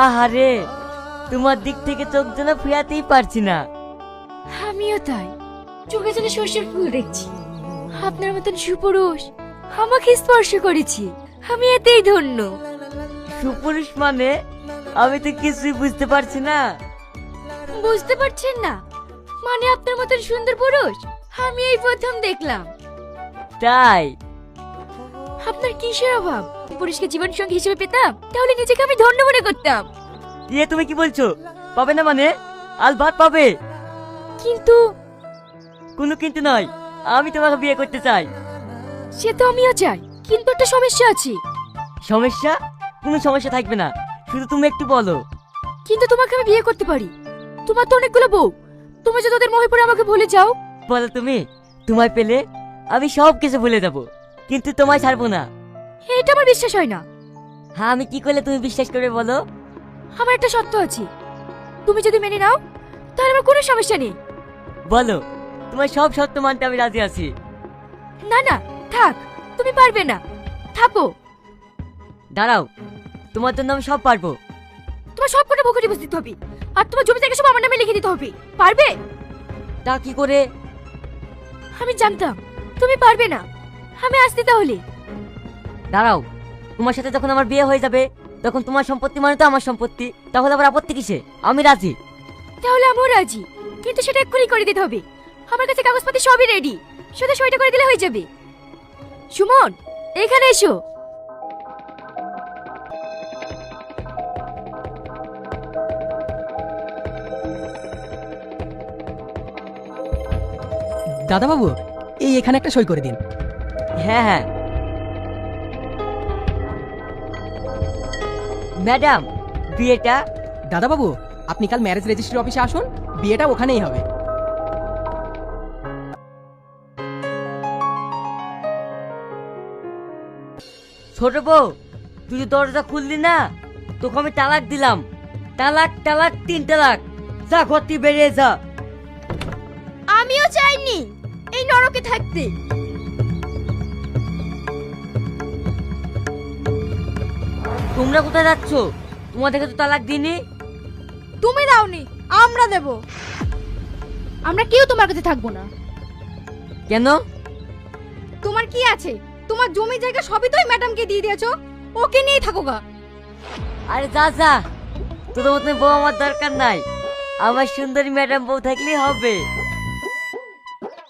আহারে, তোমার দিক থেকে চোখ যেন ফিরাতেই পারছি না। আমিও তাই, চোখে যেন সর্ষের ফুল দেখছি। আপনার মতন সুপুরুষ আমাকে স্পর্শ করেছি, আমি এতেই ধন্য। সুপুরুষ মানে? আমি তো কিছুই বুঝতে পারছি না। বুঝতে পারছেন না মানে? আপনার মতন সুন্দর পুরুষ আমি এই প্রথম দেখলাম। তাই? আপনার কিসের অভাব? পুরুষকে জীবন সঙ্গী হিসেবে পেতাম তাহলে নিজেকে আমি ধন্য মনে করতাম। তুমি কি বলছো? পাবে না মানে? আলবাত পাবে। কিন্তু কোনো কিন্তু নয়, আমি তোমাকে বিয়ে করতে চাই। সে তো আমিও চাই, কিন্তু একটা সমস্যা আছে। সমস্যা? কোনো সমস্যা থাকবে না, শুধু তুমি একটু বলো। কিন্তু তোমাকে আমি বিয়ে করতে পারি। তোমার তো অনেকগুলো বউ, তুমি যদি ওদের মোহে পড়ে আমাকে ভুলে যাও। বলো তুমি, তোমায় পেলে আমি সব কিছু ভুলে যাব, কিন্তু তোমায় ছাড়বো না। এটা আমার বিশ্বাস হয় না। হ্যাঁ, আমি কি করলে তুমি বিশ্বাস করবে বলো? আমার একটা শর্ত আছে, তুমি যদি মেনে নাও তাহলে আমার কোনো সমস্যা নেই। বলো, তোমার সব শর্ত মানতে আমি রাজি আছি। না না, থাক, তুমি পারবে না, থাকো। দাঁড়াও, তোমার জন্য আমি সব পারবো। তোমার সব কটা বকরি বসে দিতে হবে, আর তোমার জমি জায়গা সব আমার নামে লিখে দিতে হবে। পারবে? তা কি করে? আমি জানতাম তুমি পারবে না, আমি আসছি তাহলে। দাঁড়াও, তোমার সাথে যখন আমার বিয়ে হয়ে যাবে তখন তোমার সম্পত্তি মানে তো আমার সম্পত্তি, তাহলে আবার আপত্তি কিসে? আমি রাজি। তাহলে আমিও রাজি, কিন্তু সেটা এক্ষুনি করে দিতে হবে। আমার কাছে কাগজপাতি সবই রেডি, শুধু সইটা করে দিলে হয়ে যাবে। সুমন, এখানে এসো। দাদা বাবু, এই এখানে একটা সই করে দিন। হ্যাঁ হ্যাঁ। ম্যাডাম, বিয়েটা? দাদা বাবু, আপনি কাল ম্যারেজ রেজিস্ট্রি অফিসে আসুন, বিয়েটা ওখানেই হবে। ছোট বউ, তুই যে দরজা খুললি না, তোকে আমি তালাক দিলাম। তালাক তালাক 3 তালাক। যা, ঘর থেকে বেরিয়ে যা। আমিও চাইনি এই নরকে থাকতে। তোমরা কোথায় যাচ্ছ? তোমাদেরকে তো তালাক দিইনি। তুমি দাওনি, আমরা দেব। আমরা কেউ তোমার কাছে থাকবো না। কেন? তোমার কি আছে? তোমার জমি জায়গা সবই তো ওই ম্যাডামকে দিয়ে দিয়েছো, ওকে নিয়েই থাকো গা। আরে যা যা, তোদের মতন বউ আমার দরকার নাই। আমার সুন্দরী ম্যাডাম বউ থাকলেই হবে।